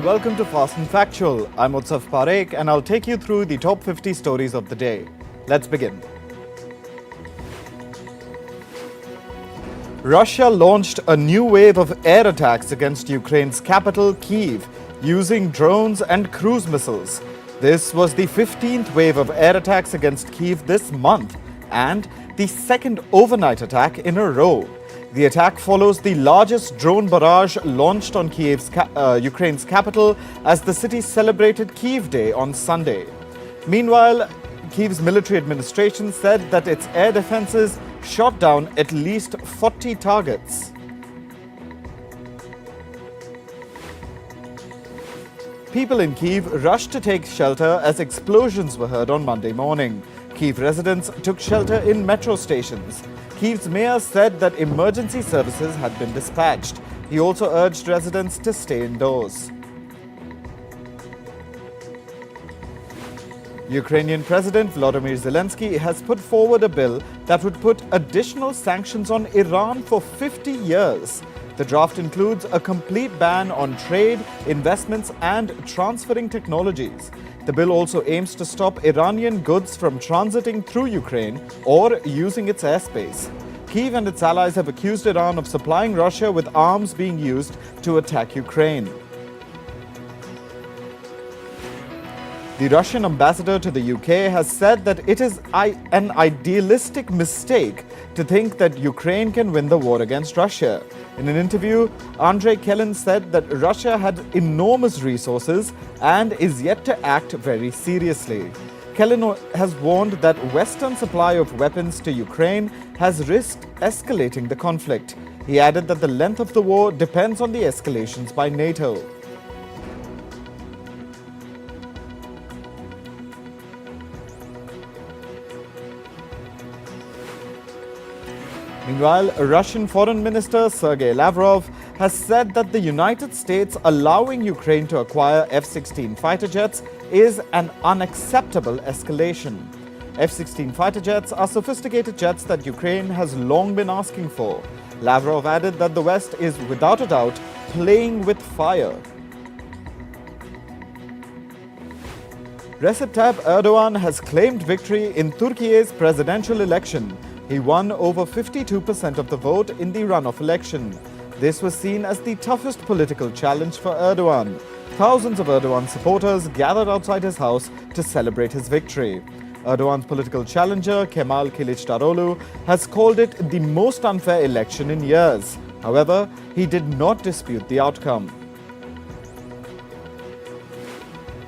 welcome to Fast and Factual. I'm Utsaf Parekh and I'll take you through the top 50 stories of the day. Let's begin. Russia launched a new wave of air attacks against Ukraine's capital, Kiev, using drones and cruise missiles. This was the 15th wave of air attacks against Kiev this month and the second overnight attack in a row. The attack follows the largest drone barrage launched on Ukraine's capital as the city celebrated Kiev Day on Sunday. Meanwhile, Kiev's military administration said that its air defenses shot down at least 40 targets. People in Kiev rushed to take shelter as explosions were heard on Monday morning. Kiev residents took shelter in metro stations. Kiev's mayor said that emergency services had been dispatched. He also urged residents to stay indoors. Ukrainian President Vladimir Zelensky has put forward a bill that would put additional sanctions on Iran for 50 years. The draft includes a complete ban on trade, investments, and transferring technologies. The bill also aims to stop Iranian goods from transiting through Ukraine or using its airspace. Kiev and its allies have accused Iran of supplying Russia with arms being used to attack Ukraine. The Russian ambassador to the UK has said that it is an idealistic mistake to think that Ukraine can win the war against Russia. In an interview, Andrei Kellen said that Russia had enormous resources and is yet to act very seriously. Kellen has warned that Western supply of weapons to Ukraine has risked escalating the conflict. He added that the length of the war depends on the escalations by NATO. Meanwhile, Russian Foreign Minister Sergei Lavrov has said that the United States allowing Ukraine to acquire F-16 fighter jets is an unacceptable escalation. F-16 fighter jets are sophisticated jets that Ukraine has long been asking for. Lavrov added that the West is without a doubt playing with fire. Recep Tayyip Erdogan has claimed victory in Turkey's presidential election. He won over 52% of the vote in the runoff election. This was seen as the toughest political challenge for Erdogan. Thousands of Erdogan supporters gathered outside his house to celebrate his victory. Erdogan's political challenger, Kemal Kılıçdaroğlu, has called it the most unfair election in years. However, he did not dispute the outcome.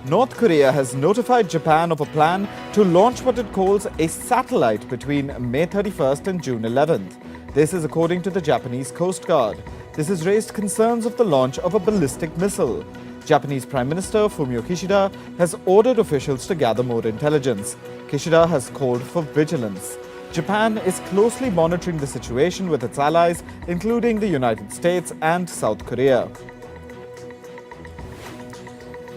North Korea has notified Japan of a plan to launch what it calls a satellite between May 31st and June 11th. This is according to the Japanese Coast Guard. This has raised concerns of the launch of a ballistic missile. Japanese Prime Minister Fumio Kishida has ordered officials to gather more intelligence. Kishida has called for vigilance. Japan is closely monitoring the situation with its allies, including the United States and South Korea.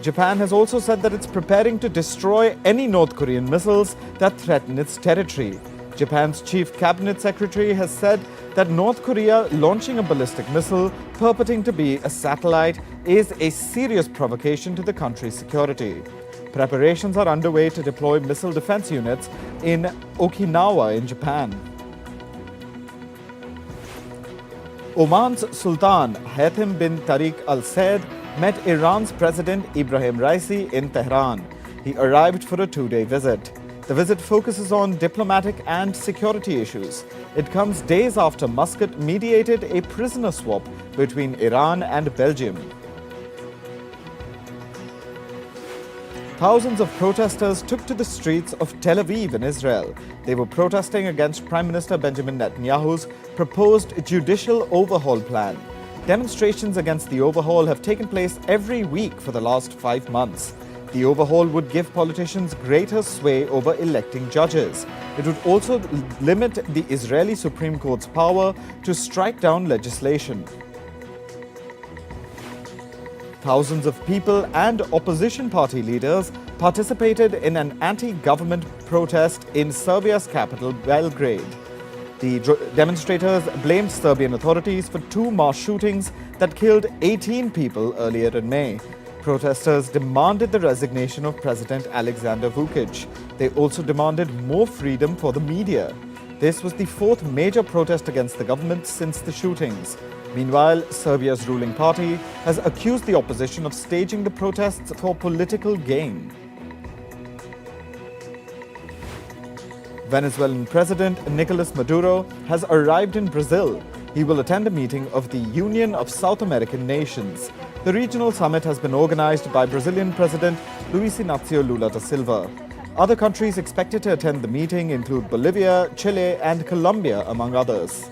Japan has also said that it's preparing to destroy any North Korean missiles that threaten its territory. Japan's chief cabinet secretary has said that North Korea launching a ballistic missile purporting to be a satellite is a serious provocation to the country's security. Preparations are underway to deploy missile defense units in Okinawa in Japan. Omans Sultan bin Tariq alSaud met Iran's President Ibrahim Raisi in Tehran. He arrived for a two-day visit. The visit focuses on diplomatic and security issues. It comes days after Muscat mediated a prisoner swap between Iran and Belgium. Thousands of protesters took to the streets of Tel Aviv in Israel. They were protesting against Prime Minister Benjamin Netanyahu's proposed judicial overhaul plan. Demonstrations against the overhaul have taken place every week for the last 5 months. The overhaul would give politicians greater sway over electing judges. It would also limit the Israeli Supreme Court's power to strike down legislation. Thousands of people and opposition party leaders participated in an anti-government protest in Serbia's capital, Belgrade. The demonstrators blamed Serbian authorities for 2 mass shootings that killed 18 people earlier in May. Protesters demanded the resignation of President Alexander Vučić. They also demanded more freedom for the media. This was the fourth major protest against the government since the shootings. Meanwhile, Serbia's ruling party has accused the opposition of staging the protests for political gain. Venezuelan President Nicolas Maduro has arrived in Brazil. He will attend a meeting of the Union of South American Nations. The regional summit has been organized by Brazilian President Luiz Inácio Lula da Silva. Other countries expected to attend the meeting include Bolivia, Chile, and Colombia, among others.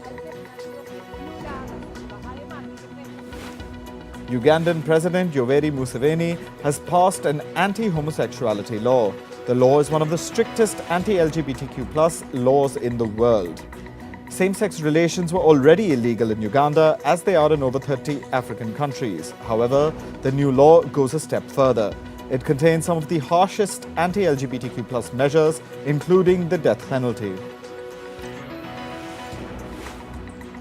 Ugandan President Yoweri Museveni has passed an anti-homosexuality law. The law is one of the strictest anti-LGBTQ+ laws in the world. Same-sex relations were already illegal in Uganda, as they are in over 30 African countries. However, the new law goes a step further. It contains some of the harshest anti-LGBTQ+ measures, including the death penalty.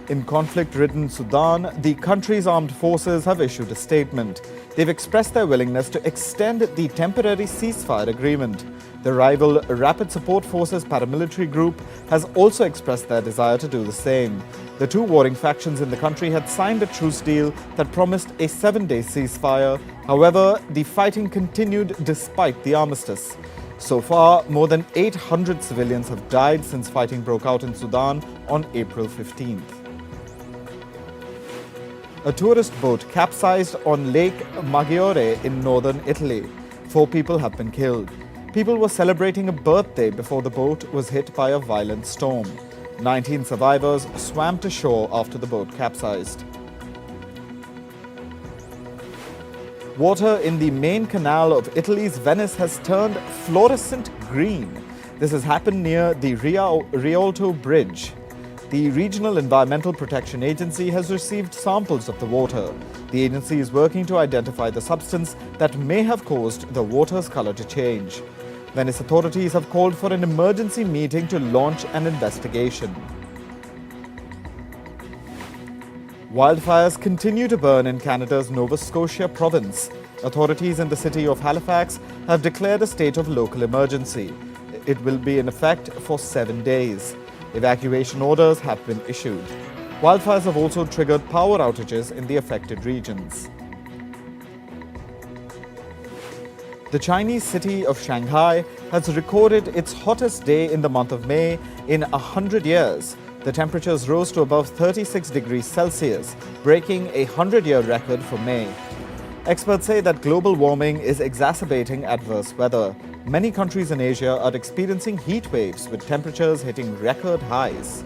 In conflict-ridden Sudan, the country's armed forces have issued a statement. They've expressed their willingness to extend the temporary ceasefire agreement. The rival Rapid Support Forces paramilitary group has also expressed their desire to do the same. The two warring factions in the country had signed a truce deal that promised a 7-day ceasefire. However, the fighting continued despite the armistice. So far, more than 800 civilians have died since fighting broke out in Sudan on April 15th. A tourist boat capsized on Lake Maggiore in northern Italy. 4 people have been killed. People were celebrating a birthday before the boat was hit by a violent storm. 19 survivors swam to shore after the boat capsized. Water in the main canal of Italy's Venice has turned fluorescent green. This has happened near the Rialto Bridge. The Regional Environmental Protection Agency has received samples of the water. The agency is working to identify the substance that may have caused the water's color to change. Venice authorities have called for an emergency meeting to launch an investigation. Wildfires continue to burn in Canada's Nova Scotia province. Authorities in the city of Halifax have declared a state of local emergency. It will be in effect for 7 days. Evacuation orders have been issued. Wildfires have also triggered power outages in the affected regions. The Chinese city of Shanghai has recorded its hottest day in the month of May in 100 years. The temperatures rose to above 36 degrees Celsius, breaking a 100-year record for May. Experts say that global warming is exacerbating adverse weather. Many countries in Asia are experiencing heat waves with temperatures hitting record highs.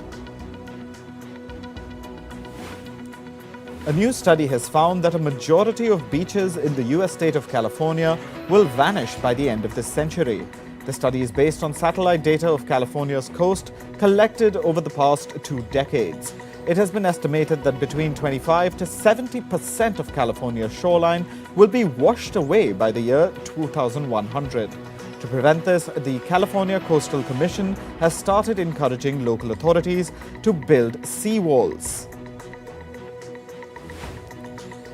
A new study has found that a majority of beaches in the US state of California will vanish by the end of this century. The study is based on satellite data of California's coast collected over the past 2 decades. It has been estimated that between 25 to 70% of California's shoreline will be washed away by the year 2100. To prevent this, the California Coastal Commission has started encouraging local authorities to build seawalls.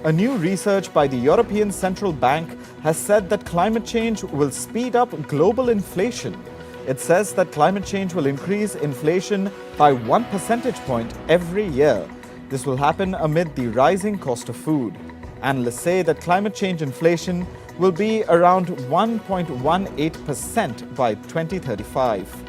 A new research by the European Central Bank has said that climate change will speed up global inflation. It says that climate change will increase inflation by 1 percentage point every year. This will happen amid the rising cost of food. Analysts say that climate change inflation will be around 1.18% by 2035.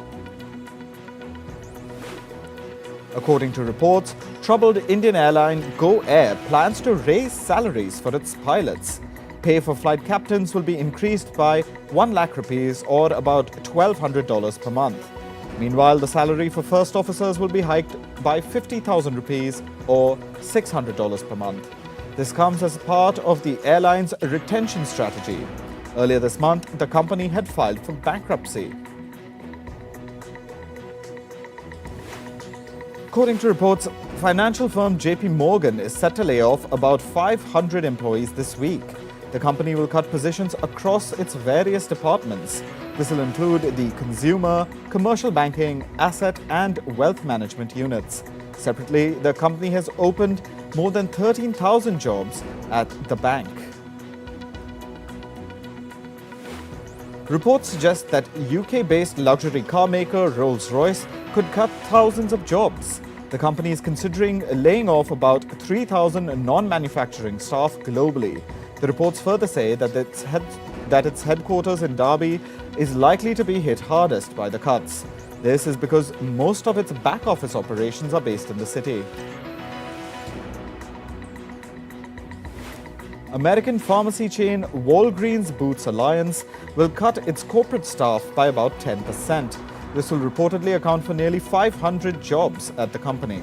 According to reports, troubled Indian airline GoAir plans to raise salaries for its pilots. Pay for flight captains will be increased by 1 lakh rupees or about $1,200 per month. Meanwhile, the salary for first officers will be hiked by 50,000 rupees or $600 per month. This comes as part of the airline's retention strategy. Earlier this month, the company had filed for bankruptcy. According to reports, financial firm JP Morgan is set to lay off about 500 employees this week. The company will cut positions across its various departments. This will include the consumer, commercial banking, asset and wealth management units. Separately, the company has opened more than 13,000 jobs at the bank. Reports suggest that UK-based luxury car maker Rolls-Royce could cut thousands of jobs. The company is considering laying off about 3,000 non-manufacturing staff globally. The reports further say that its headquarters in Derby is likely to be hit hardest by the cuts. This is because most of its back-office operations are based in the city. American pharmacy chain Walgreens Boots Alliance will cut its corporate staff by about 10%. This will reportedly account for nearly 500 jobs at the company.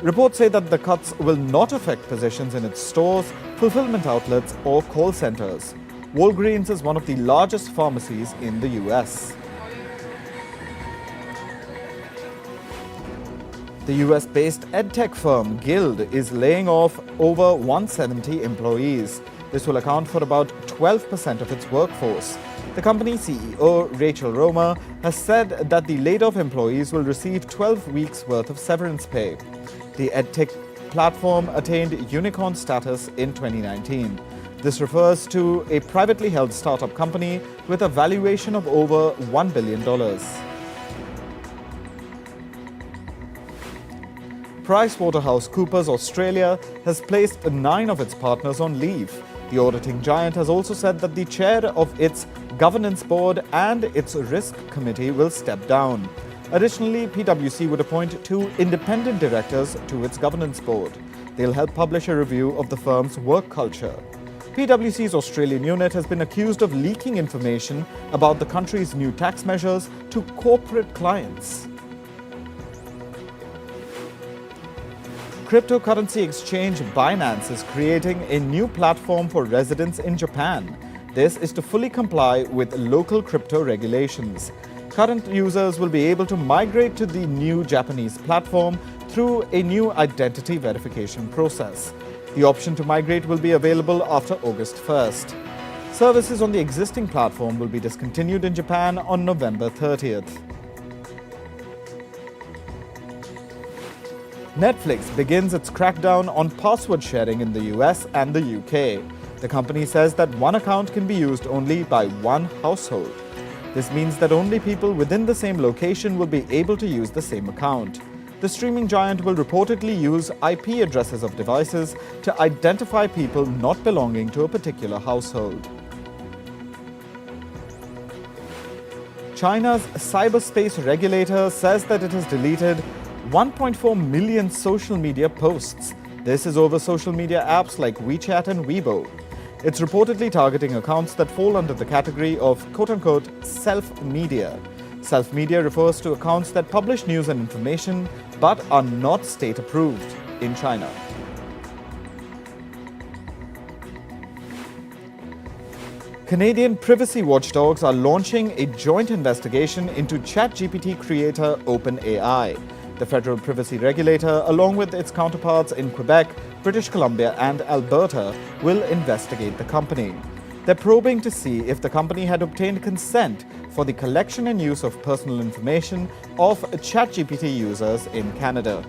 Reports say that the cuts will not affect positions in its stores, fulfillment outlets, or call centers. Walgreens is one of the largest pharmacies in the US. The US-based EdTech firm Guild is laying off over 170 employees. This will account for about 12% of its workforce. The company CEO, Rachel Romer, has said that the laid-off employees will receive 12 weeks' worth of severance pay. The EdTech platform attained unicorn status in 2019. This refers to a privately held startup company with a valuation of over $1 billion. PricewaterhouseCoopers Australia has placed 9 of its partners on leave. The auditing giant has also said that the chair of its governance board and its risk committee will step down. Additionally, PwC would appoint 2 independent directors to its governance board. They'll help publish a review of the firm's work culture. PwC's Australian unit has been accused of leaking information about the country's new tax measures to corporate clients. Cryptocurrency exchange Binance is creating a new platform for residents in Japan. This is to fully comply with local crypto regulations. Current users will be able to migrate to the new Japanese platform through a new identity verification process. The option to migrate will be available after August 1st. Services on the existing platform will be discontinued in Japan on November 30th. Netflix begins its crackdown on password sharing in the US and the UK. The company says that one account can be used only by one household. This means that only people within the same location will be able to use the same account. The streaming giant will reportedly use IP addresses of devices to identify people not belonging to a particular household. China's cyberspace regulator says that it has deleted 1.4 million social media posts. This is over social media apps like WeChat and Weibo. It's reportedly targeting accounts that fall under the category of quote-unquote self-media. Self-media refers to accounts that publish news and information but are not state-approved in China. Canadian privacy watchdogs are launching a joint investigation into Chat GPT creator OpenAI. The federal privacy regulator, along with its counterparts in Quebec, British Columbia, and Alberta, will investigate the company. They're probing to see if the company had obtained consent for the collection and use of personal information of Chat GPT users in Canada.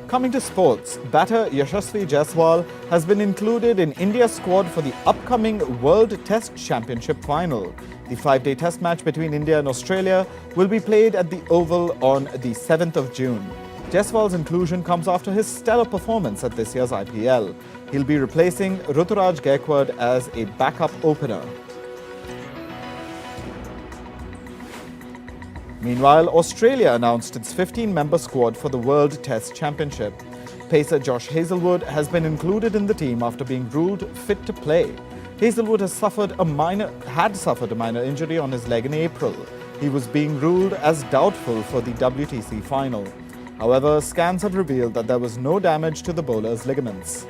Coming to sports, batter Yashasvi Jaiswal has been included in India's squad for the upcoming World Test Championship final. The 5-day test match between India and Australia will be played at the Oval on the 7th of June. Jaiswal's inclusion comes after his stellar performance at this year's IPL. He'll be replacing Ruturaj Gaikwad as a backup opener. Meanwhile, Australia announced its 15-member squad for the World Test Championship. Pacer Josh Hazlewood has been included in the team after being ruled fit to play. Hazlewood had suffered a minor injury on his leg in April. He was being ruled as doubtful for the WTC final. However, scans have revealed that there was no damage to the bowler's ligaments.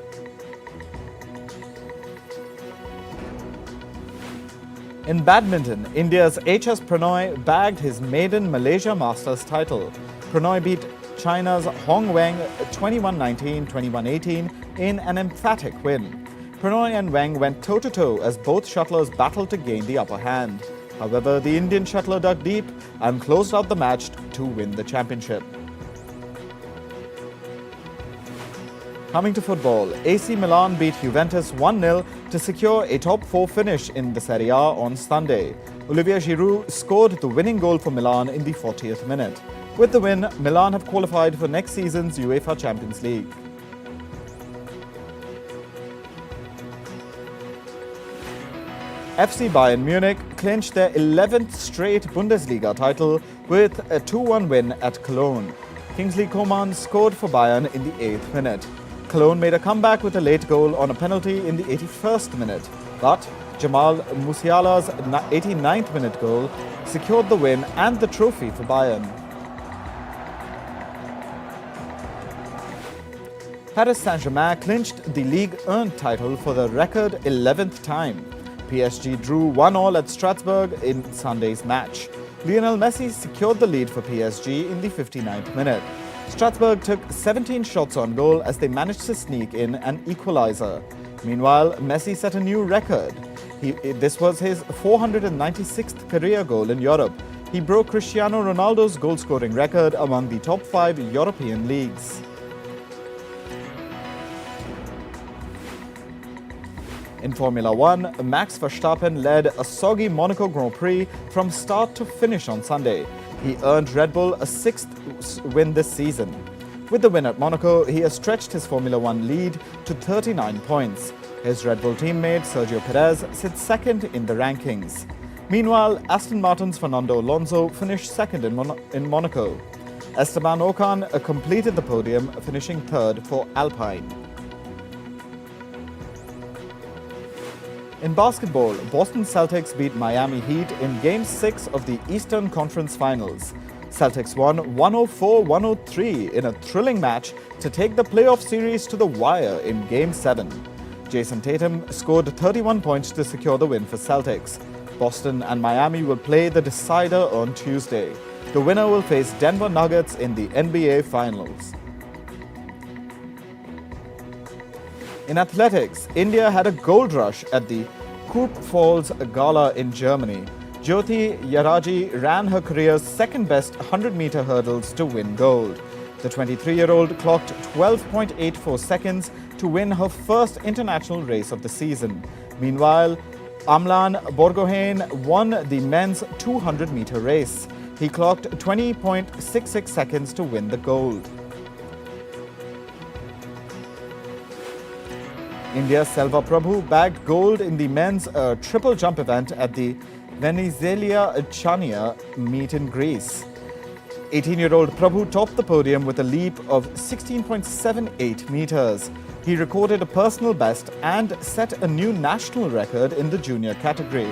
In badminton, India's HS Pranoy bagged his maiden Malaysia Masters title. Pranoy beat China's Hong Weng 21-19, 21-18 in an emphatic win. Pranoy and Weng went toe-to-toe as both shuttlers battled to gain the upper hand. However, the Indian shuttler dug deep and closed out the match to win the championship. Coming to football, AC Milan beat Juventus 1-0 to secure a top 4 finish in the Serie A on Sunday. Olivier Giroud scored the winning goal for Milan in the 40th minute. With the win, Milan have qualified for next season's UEFA Champions League. FC Bayern Munich clinched their 11th straight Bundesliga title with a 2-1 win at Cologne. Kingsley Coman scored for Bayern in the 8th minute. Cologne made a comeback with a late goal on a penalty in the 81st minute, but Jamal Musiala's 89th minute goal secured the win and the trophy for Bayern. Paris Saint-Germain clinched the Ligue 1 title for the record 11th time. PSG drew 1-1 at Strasbourg in Sunday's match. Lionel Messi secured the lead for PSG in the 59th minute. Strasbourg took 17 shots on goal as they managed to sneak in an equalizer. Meanwhile, Messi set a new record. This was his 496th career goal in Europe. He broke Cristiano Ronaldo's goal-scoring record among the top 5 European leagues. In Formula 1, Max Verstappen led a soggy Monaco Grand Prix from start to finish on Sunday. He earned Red Bull a 6th win this season. With the win at Monaco, he has stretched his Formula 1 lead to 39 points. His Red Bull teammate Sergio Perez sits second in the rankings. Meanwhile, Aston Martin's Fernando Alonso finished second in Monaco. Esteban Ocon completed the podium, finishing third for Alpine. In basketball, Boston Celtics beat Miami Heat in Game 6 of the Eastern Conference Finals. Celtics won 104-103 in a thrilling match to take the playoff series to the wire in Game 7. Jason Tatum scored 31 points to secure the win for Celtics. Boston and Miami will play the decider on Tuesday. The winner will face Denver Nuggets in the NBA Finals. In athletics, India had a gold rush at the Coop Falls Gala in Germany. Jyoti Yaraji ran her career's second-best 100-meter hurdles to win gold. The 23-year-old clocked 12.84 seconds to win her first international race of the season. Meanwhile, Amlan Borgohain won the men's 200-meter race. He clocked 20.66 seconds to win the gold. India's Selva Prabhu bagged gold in the men's triple jump event at the Venizelia Chania meet in Greece. 18-year-old Prabhu topped the podium with a leap of 16.78 meters. He recorded a personal best and set a new national record in the junior category.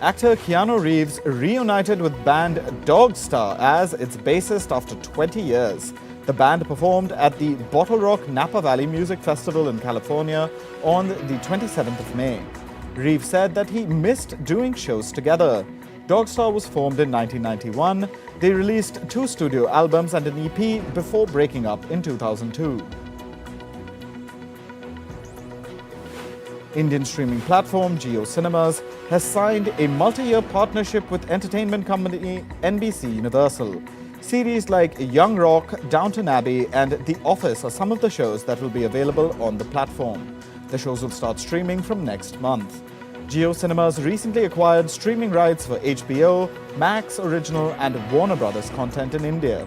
Actor Keanu Reeves reunited with band Dogstar as its bassist after 20 years. The band performed at the Bottle Rock Napa Valley Music Festival in California on the 27th of May. Reeves said that he missed doing shows together. Dogstar was formed in 1991. They released 2 studio albums and an EP before breaking up in 2002. Indian streaming platform Geo Cinemas has signed a multi-year partnership with entertainment company NBC Universal. Series like Young Rock, Downton Abbey and The Office are some of the shows that will be available on the platform. The shows will start streaming from next month. Geo Cinemas recently acquired streaming rights for HBO, Max Original and Warner Brothers content in India.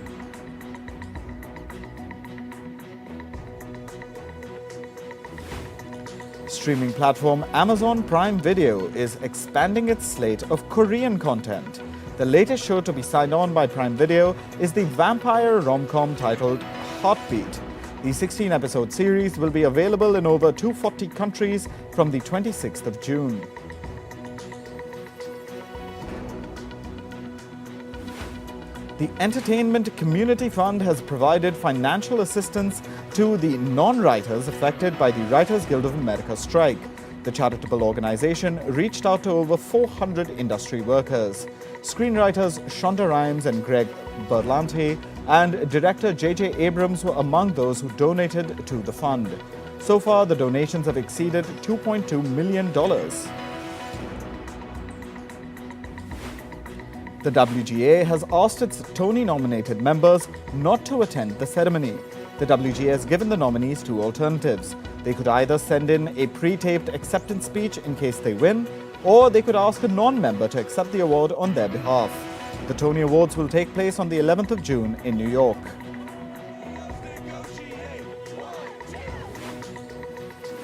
Streaming platform Amazon Prime Video is expanding its slate of Korean content. The latest show to be signed on by Prime Video is the vampire rom-com titled Heartbeat. The 16-episode series will be available in over 240 countries from the 26th of June. The Entertainment Community Fund has provided financial assistance to the non-writers affected by the Writers Guild of America strike. The charitable organization reached out to over 400 industry workers. Screenwriters Shonda Rhimes and Greg Berlanti and director J.J. Abrams were among those who donated to the fund. So far, the donations have exceeded $2.2 million. The WGA has asked its Tony-nominated members not to attend the ceremony. The WGA has given the nominees two alternatives. They could either send in a pre-taped acceptance speech in case they win, or they could ask a non-member to accept the award on their behalf. The Tony Awards will take place on the 11th of June in New York.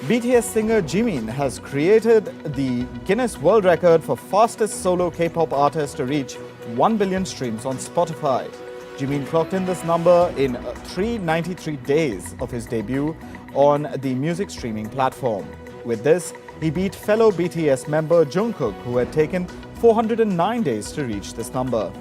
BTS singer Jimin has created the Guinness World Record for fastest solo K-pop artist to reach 1 billion streams on Spotify. Jimin clocked in this number in 393 days of his debut on the music streaming platform. With this, he beat fellow BTS member Jungkook, who had taken 409 days to reach this number.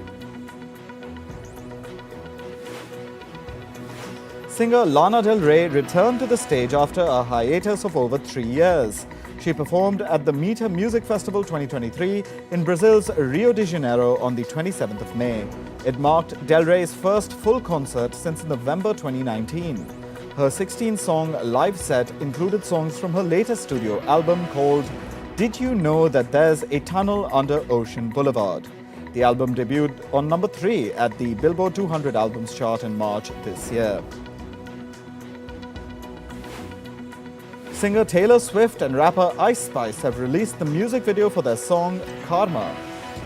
Singer Lana Del Rey returned to the stage after a hiatus of over 3 years. She performed at the Meta Music Festival 2023 in Brazil's Rio de Janeiro on the 27th of May. It marked Del Rey's first full concert since November 2019. Her 16-song live set included songs from her latest studio album called Did You Know That There's a Tunnel Under Ocean Boulevard? The album debuted on number 3 at the Billboard 200 Albums chart in March this year. Singer Taylor Swift and rapper Ice Spice have released the music video for their song Karma.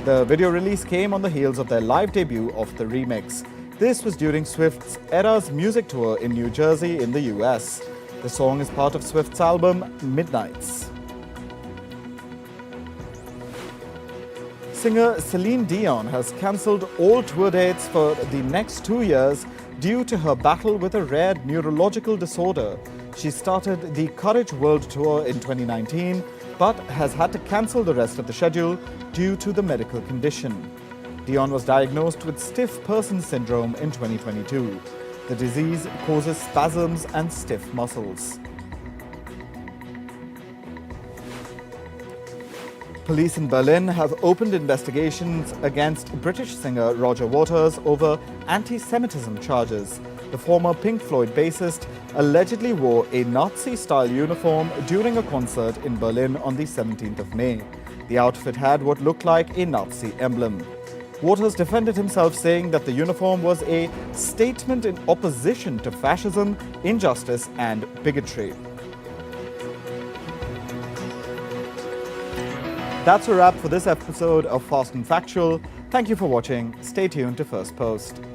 The video release came on the heels of their live debut of the remix. This was during Swift's Eras music tour in New Jersey in the US. The song is part of Swift's album Midnights. Singer Celine Dion has cancelled all tour dates for the next 2 years due to her battle with a rare neurological disorder. She started the Courage World Tour in 2019, but has had to cancel the rest of the schedule due to the medical condition. Dion was diagnosed with stiff person syndrome in 2022. The disease causes spasms and stiff muscles. Police in Berlin have opened investigations against British singer Roger Waters over anti-Semitism charges. The former Pink Floyd bassist allegedly wore a Nazi-style uniform during a concert in Berlin on the 17th of May. The outfit had what looked like a Nazi emblem. Waters defended himself, saying that the uniform was a statement in opposition to fascism, injustice, and bigotry. That's a wrap for this episode of Fast and Factual. Thank you for watching. Stay tuned to Firstpost.